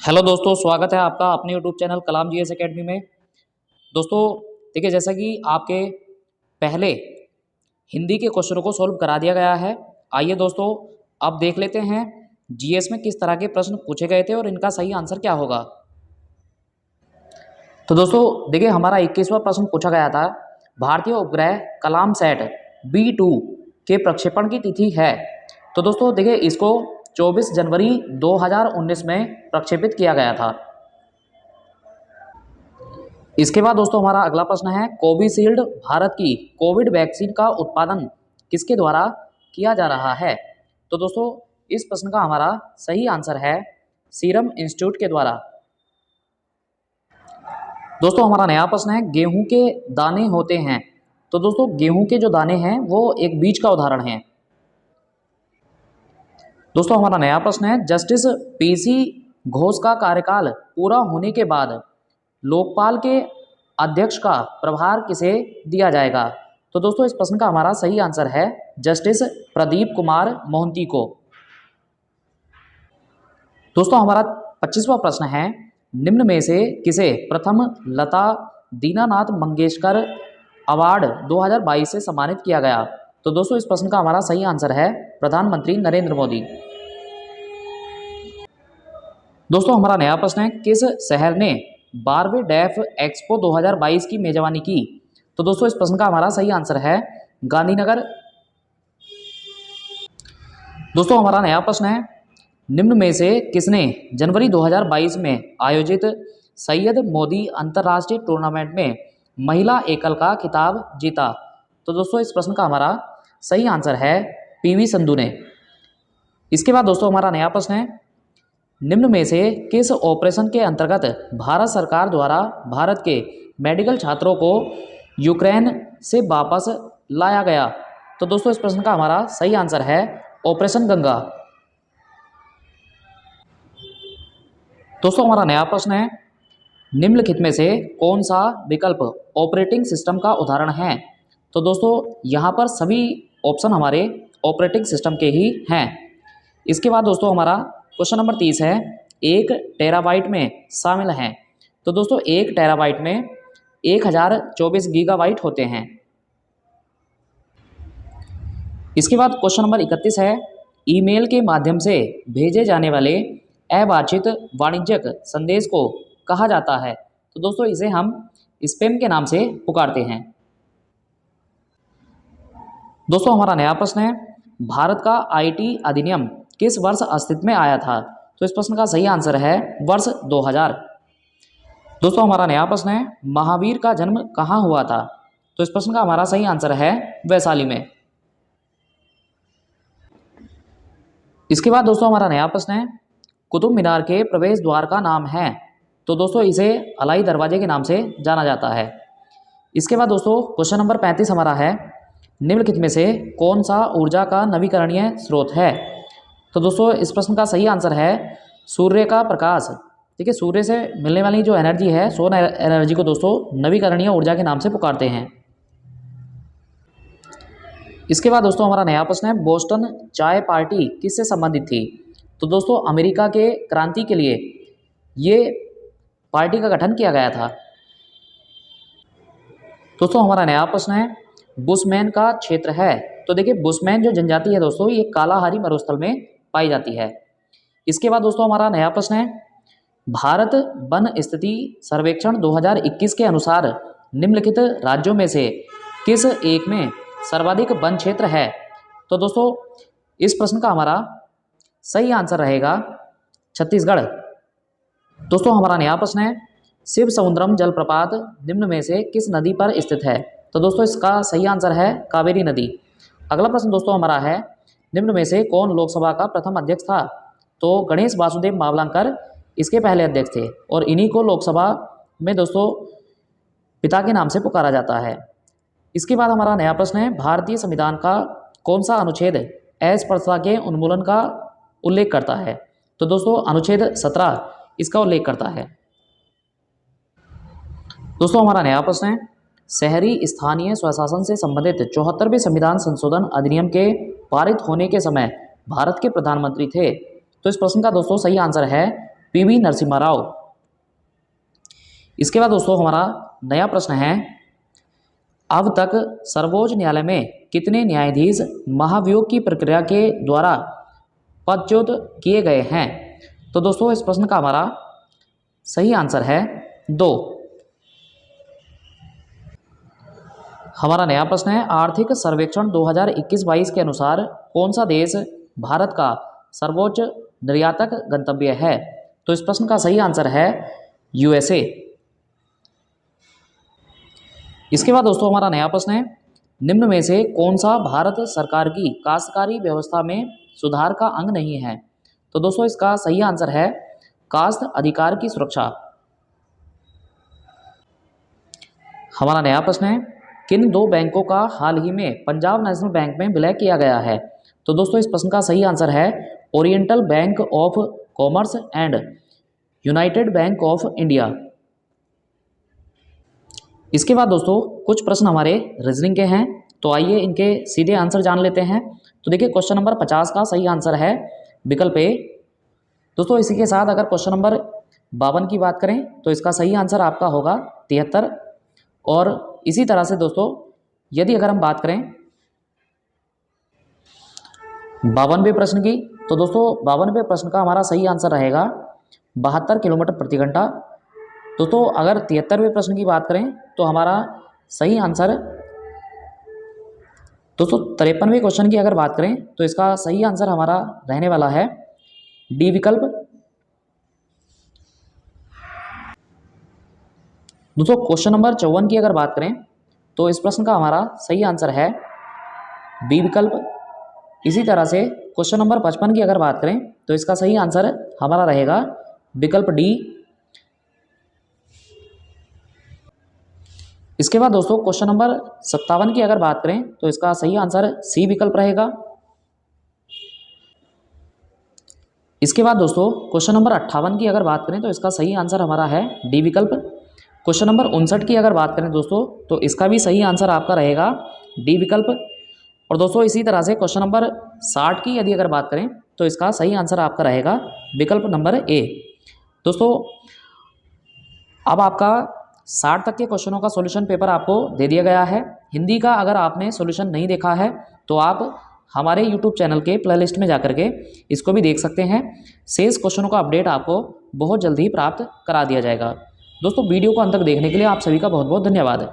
Hello दोस्तों, स्वागत है आपका अपने यूट्यूब चैनल कलाम जीएस एकेडमी में। दोस्तों देखिए, जैसा कि आपके पहले हिंदी के क्वेश्चनों को सॉल्व करा दिया गया है। आइए दोस्तों, अब देख लेते हैं जीएस में किस तरह के प्रश्न पूछे गए थे और इनका सही आंसर क्या होगा। तो दोस्तों देखिए, हमारा 21वां प्रश्न पूछा गया था, भारतीय उपग्रह कलाम सैट B2 के प्रक्षेपण की तिथि है। तो दोस्तों देखिए, इसको 24 जनवरी 2019 में प्रक्षेपित किया गया था। इसके बाद दोस्तों हमारा अगला प्रश्न है, कोविशील्ड भारत की कोविड वैक्सीन का उत्पादन किसके द्वारा किया जा रहा है। तो दोस्तों इस प्रश्न का हमारा सही आंसर है सीरम इंस्टीट्यूट के द्वारा। दोस्तों हमारा नया प्रश्न है, गेहूं के दाने होते हैं। तो दोस्तों गेहूं के जो दाने हैं वो एक बीज का उदाहरण है। दोस्तों हमारा नया प्रश्न है, जस्टिस पीसी घोष का कार्यकाल पूरा होने के बाद लोकपाल के अध्यक्ष का प्रभार किसे दिया जाएगा। तो दोस्तों इस प्रश्न का हमारा सही आंसर है जस्टिस प्रदीप कुमार मोहंती को। दोस्तों हमारा 25वां प्रश्न है, निम्न में से किसे प्रथम लता दीनानाथ मंगेशकर अवार्ड 2022 से सम्मानित किया गया। तो दोस्तों इस प्रश्न का हमारा सही आंसर है प्रधानमंत्री नरेंद्र मोदी। दोस्तों हमारा नया प्रश्न है, किस शहर ने 12वें डेफ एक्सपो 2022 की मेजबानी की। तो दोस्तों इस प्रश्न का हमारा सही आंसर है गांधीनगर। दोस्तों हमारा नया प्रश्न है, निम्न में से किसने जनवरी 2022 में आयोजित सैयद मोदी अंतर्राष्ट्रीय टूर्नामेंट में महिला एकल का खिताब जीता। तो दोस्तों इस प्रश्न का हमारा सही आंसर है पीवी संधू ने। इसके बाद दोस्तों हमारा नया प्रश्न है, निम्न में से किस ऑपरेशन के अंतर्गत भारत सरकार द्वारा भारत के मेडिकल छात्रों को यूक्रेन से वापस लाया गया। तो दोस्तों इस प्रश्न का हमारा सही आंसर है ऑपरेशन गंगा। दोस्तों हमारा नया प्रश्न है, निम्नलिखित में से कौन सा विकल्प ऑपरेटिंग सिस्टम का उदाहरण है। तो दोस्तों यहाँ पर सभी ऑप्शन हमारे ऑपरेटिंग सिस्टम के ही हैं। इसके बाद दोस्तों हमारा क्वेश्चन नंबर 30 है, 1 टेराबाइट में शामिल हैं। तो दोस्तों 1 टेराबाइट में 1024 गीगाबाइट होते हैं। इसके बाद क्वेश्चन नंबर 31 है, ईमेल के माध्यम से भेजे जाने वाले अवांछित वाणिज्यिक संदेश को कहा जाता है। तो दोस्तों इसे हम स्पैम के नाम से पुकारते हैं। दोस्तों हमारा नया प्रश्न है, भारत का आईटी अधिनियम किस वर्ष अस्तित्व में आया था। तो इस प्रश्न का सही आंसर है वर्ष 2000। दोस्तों हमारा नया प्रश्न है, महावीर का जन्म कहाँ हुआ था। तो इस प्रश्न का हमारा सही आंसर है वैशाली में। इसके बाद दोस्तों हमारा नया प्रश्न है, कुतुब मीनार के प्रवेश द्वार का नाम है। तो दोस्तों इसे अलाई दरवाजे के नाम से जाना जाता है। इसके बाद दोस्तों क्वेश्चन नंबर 35 हमारा है, निम्नलिखित में से कौन सा ऊर्जा का नवीकरणीय स्रोत है। तो दोस्तों इस प्रश्न का सही आंसर है सूर्य का प्रकाश। ठीक है, सूर्य से मिलने वाली जो एनर्जी है, सोलर एनर्जी को दोस्तों नवीकरणीय ऊर्जा के नाम से पुकारते हैं। इसके बाद दोस्तों हमारा नया प्रश्न है, बोस्टन चाय पार्टी किससे संबंधित थी। तो दोस्तों अमेरिका के क्रांति के लिए ये पार्टी का गठन किया गया था। दोस्तों हमारा नया प्रश्न है, बुशमैन का क्षेत्र है। तो देखिए बुशमैन जो जनजाति है दोस्तों, ये कालाहारी मरुस्थल में पाई जाती है। इसके बाद दोस्तों हमारा नया प्रश्न है, भारत वन स्थिति सर्वेक्षण 2021 के अनुसार निम्नलिखित राज्यों में से किस एक में सर्वाधिक वन क्षेत्र है। तो दोस्तों इस प्रश्न का हमारा सही आंसर रहेगा छत्तीसगढ़। दोस्तों हमारा नया प्रश्न है, शिव समुद्रम जलप्रपात निम्न में से किस नदी पर स्थित है। तो दोस्तों इसका सही आंसर है कावेरी नदी। अगला प्रश्न दोस्तों हमारा है, निम्न में से कौन लोकसभा का प्रथम अध्यक्ष था। तो गणेश वासुदेव मावलंकर इसके पहले अध्यक्ष थे और इन्हीं को लोकसभा में दोस्तों पिता के नाम से पुकारा जाता है। इसके बाद हमारा नया प्रश्न है, भारतीय संविधान का कौन सा अनुच्छेद अस्पृश्यता के उन्मूलन का उल्लेख करता है। तो दोस्तों अनुच्छेद 17 इसका उल्लेख करता है। दोस्तों हमारा नया प्रश्न है, शहरी स्थानीय स्वशासन से संबंधित 74वें संविधान संशोधन अधिनियम के पारित होने के समय भारत के प्रधानमंत्री थे। तो इस प्रश्न का दोस्तों सही आंसर है पीवी नरसिम्हा राव। इसके बाद दोस्तों हमारा नया प्रश्न है, अब तक सर्वोच्च न्यायालय में कितने न्यायाधीश महाभियोग की प्रक्रिया के द्वारा पदच्युत किए गए हैं? तो दोस्तों इस प्रश्न का हमारा सही आंसर है 2। हमारा नया प्रश्न है, आर्थिक सर्वेक्षण 2021-22 के अनुसार कौन सा देश भारत का सर्वोच्च निर्यातक गंतव्य है? तो इस प्रश्न का सही आंसर है यूएसए। इसके बाद दोस्तों हमारा नया प्रश्न है, निम्न में से कौन सा भारत सरकार की काश्तकारी व्यवस्था में सुधार का अंग नहीं है? तो दोस्तों इसका सही आंसर है काश्त अधिकार की सुरक्षा। हमारा नया प्रश्न है, किन 2 बैंकों का हाल ही में पंजाब नेशनल बैंक में विलय किया गया है? तो दोस्तों इस प्रश्न का सही आंसर है oriental bank of commerce and United bank of India. इसके बाद दोस्तों कुछ प्रश्न हमारे रीजनिंग के हैं, तो आइए इनके सीधे आंसर जान लेते हैं। तो देखिए क्वेश्चन नंबर 50 का सही आंसर है विकल्प ए। दोस्तों इसी के साथ अगर क्वेश्चन नंबर 52 की बात करें तो इसका सही आंसर आपका होगा 73। और इसी तरह से दोस्तों यदि अगर हम बात करें 52वें प्रश्न की, तो दोस्तों 52वें प्रश्न का हमारा सही आंसर रहेगा 72 किलोमीटर प्रति घंटा। दोस्तों अगर 73वें प्रश्न की बात करें तो हमारा सही आंसर, दोस्तों 53वें क्वेश्चन की अगर बात करें तो इसका सही आंसर हमारा रहने वाला है डी विकल्प। दोस्तों क्वेश्चन नंबर 54 की अगर बात करें तो इस प्रश्न का हमारा सही आंसर है बी विकल्प। इसी तरह से क्वेश्चन नंबर 55 की अगर बात करें तो इसका सही आंसर हमारा रहेगा विकल्प डी। इसके बाद दोस्तों क्वेश्चन नंबर 57 की अगर बात करें तो इसका सही आंसर सी विकल्प रहेगा। इसके बाद दोस्तों क्वेश्चन नंबर 58 की अगर बात करें तो इसका सही आंसर हमारा है डी विकल्प। क्वेश्चन नंबर 59 की अगर बात करें दोस्तों तो इसका भी सही आंसर आपका रहेगा डी विकल्प। और दोस्तों इसी तरह से क्वेश्चन नंबर 60 की यदि अगर बात करें तो इसका सही आंसर आपका रहेगा विकल्प नंबर ए। दोस्तों अब आपका 60 तक के क्वेश्चनों का सॉल्यूशन पेपर आपको दे दिया गया है। हिंदी का अगर आपने सॉल्यूशन नहीं देखा है तो आप हमारे YouTube चैनल के प्लेलिस्ट में जाकर के इसको भी देख सकते हैं। शेष क्वेश्चनों का अपडेट आपको बहुत जल्दी प्राप्त करा दिया जाएगा। दोस्तों वीडियो को अंत तक देखने के लिए आप सभी का बहुत बहुत धन्यवाद है।